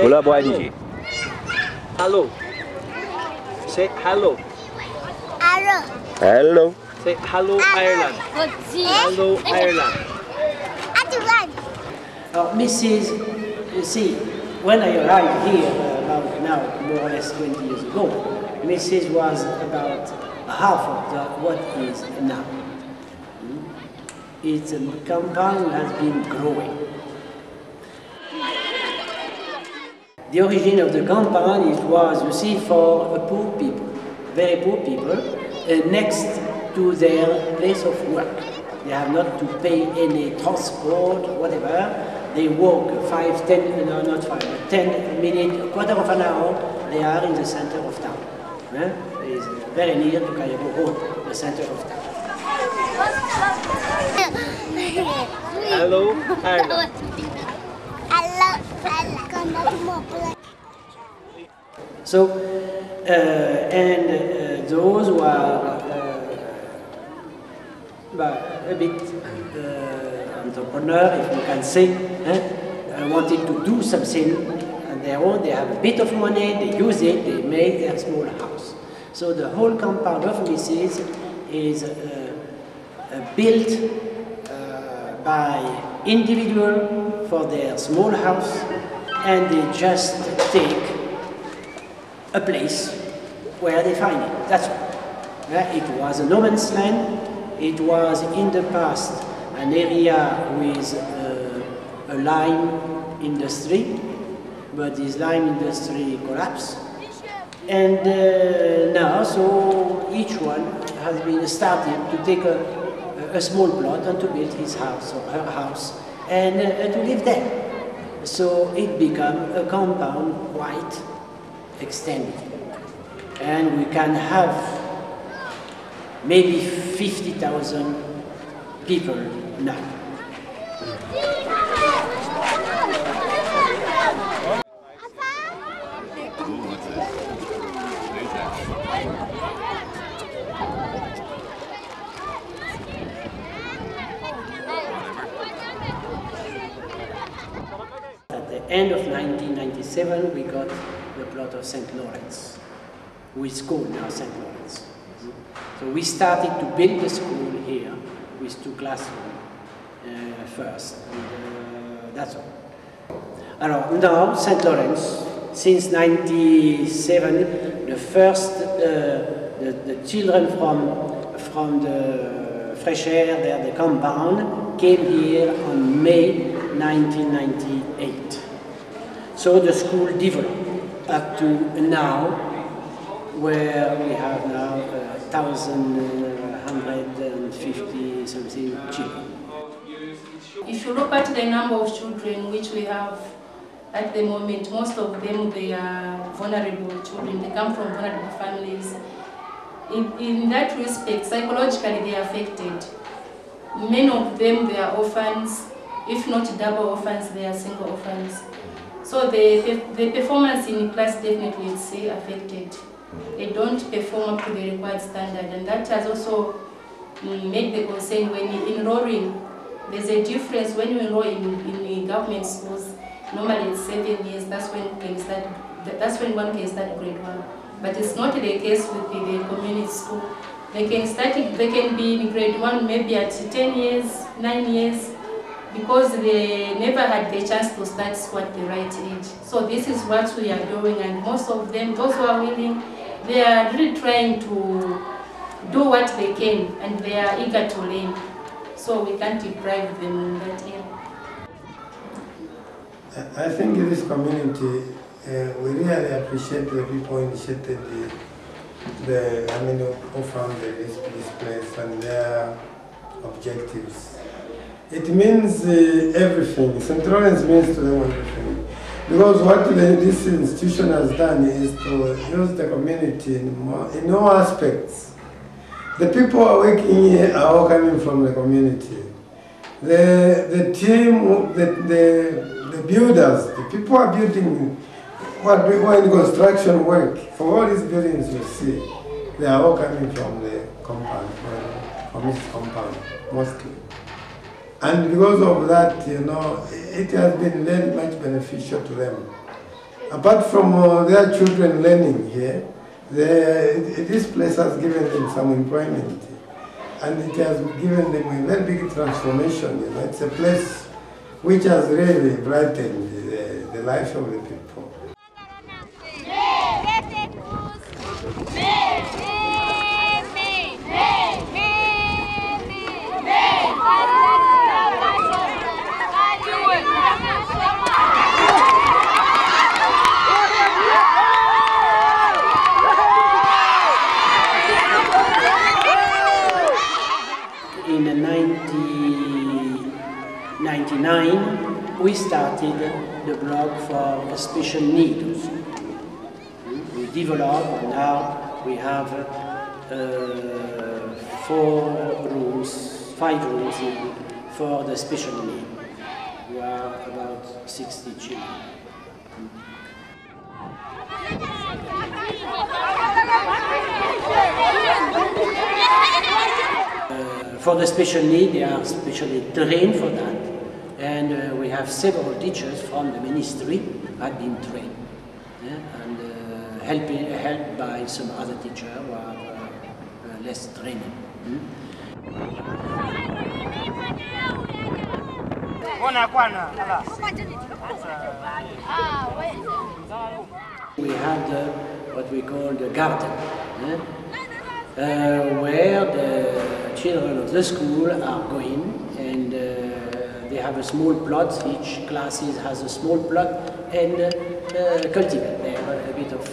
몰라 뭐 아니지. Hello. Say hello. Hello. Say hello Ireland. Hello Ireland. Mrs. You see, when I arrived here about now more or less 20 years ago, Mrs. was about half of what is now. Its compound has been growing. The origin of the compound it was, you see, for poor people, very poor people, next to their place of work. They have not to pay any transport, whatever. They walk 5, 10, no, not 5, but 10 minutes, a quarter of an hour, they are in the center of town. It is very near to Cairo Road, the center of town. Hello Ireland. So, those who are a bit entrepreneur, if you can say, wanted to do something on their own, they have a bit of money, they use it, they make their small house. So the whole compound of Misisi is built by individual for their small house, and they just take a place where they find it. That's all. It was a no man's land. It was in the past an area with a lime industry, but this lime industry collapsed. And now, so each one has been started to take a small plot and to build his house or her house and to live there. So it became a compound quite extended. And we can have maybe 50,000 people now. At the end of 1997, we got the plot of St. Lawrence, who is called now St. Lawrence. So we started to build the school here with 2 classrooms first, and that's all. Alors, now, St. Lawrence, since 1997, the first, the children from the fresh air, the compound, came here on May 1998. So the school developed up to now, where we have now 1,150 something children. If you look at the number of children which we have at the moment, most of them they are vulnerable children. They come from vulnerable families. In that respect, psychologically they are affected. Many of them they are orphans. If not double orphans, they are single orphans. So the performance in class definitely is affected. They don't perform up to the required standard, and that has also made the concern when enrolling. There's a difference when you enroll in government schools. Normally it's 7 years. That's when one can start grade 1. But it's not the case with the community school. They can be in grade 1 maybe at 10 years, 9 years, because they never had the chance to start school at the right age. So this is what we are doing, and most of them, those who are willing, they are really trying to do what they can, and they are eager to learn. So we can't deprive them in that area. I think in this community, we really appreciate the people initiated who found this place and their objectives. It means everything. St. Lawrence means to them everything. Because what this institution has done is to use the community in all aspects. The people who are working here are all coming from the community. The team, the builders, the people who are building, who are in construction work, for all these buildings you see, they are all coming from the compound, from this compound, mostly. And because of that, it has been very much beneficial to them. apart from their children learning here, this place has given them some employment. And it has given them a very big transformation. You know? It's a place which has really brightened the life of the people. In 1999, we started the blog for special needs. We developed, and now we have 5 rooms for the special needs. We are about 60 children. For the special need, they are specially trained for that, and we have several teachers from the ministry have been trained, and helped by some other teachers who are less trained. We have what we call the garden, where the children of the school are going, and they have a small plot. Each class has a small plot and cultivate. They have a bit of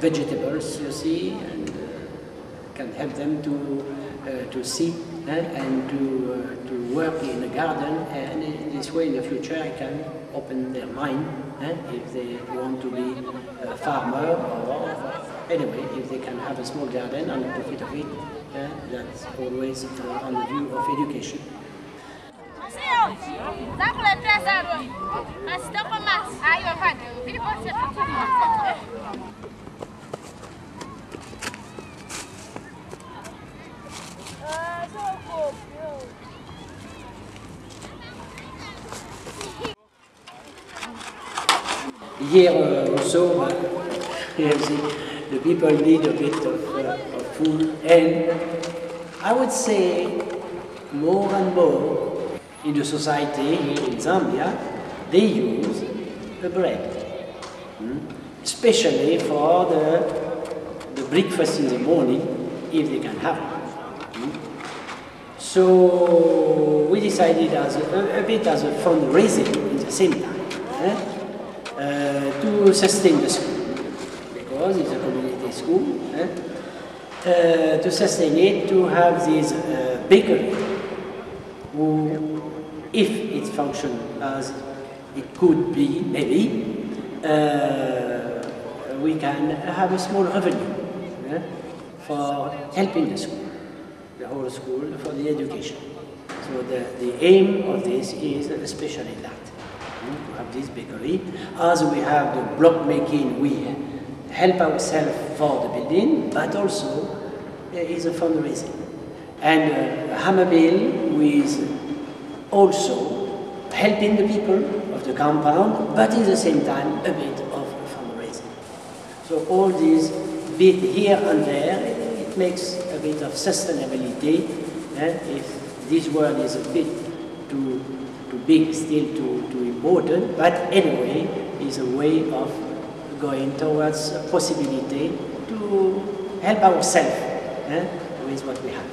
vegetables, you see, and can help them to see and to work in the garden. And in this way, in the future, it can open their mind if they want to be a farmer, or anyway, if they can have a small garden and profit of it. That's always on the view of education. Here also, the people need a bit of food, and I would say more and more in the society in Zambia, they use the bread, especially for the breakfast in the morning, if they can have it. So we decided as a bit as a fundraising at the same time to sustain the school, because it's a community school. To sustain it, to have this bakery, who, if it functions as it could be, maybe, we can have a small revenue for helping the school, the whole school, for the education. So the aim of this is especially that, to have this bakery. As we have the block making, we help ourselves for the building, but also there is a fundraising. And hammer mill, who is also helping the people of the compound, but at the same time a bit of fundraising. So all these bit here and there, it makes a bit of sustainability. If this word is a bit too big, still too important, but anyway, is a way of going towards a possibility to help ourselves with what we have.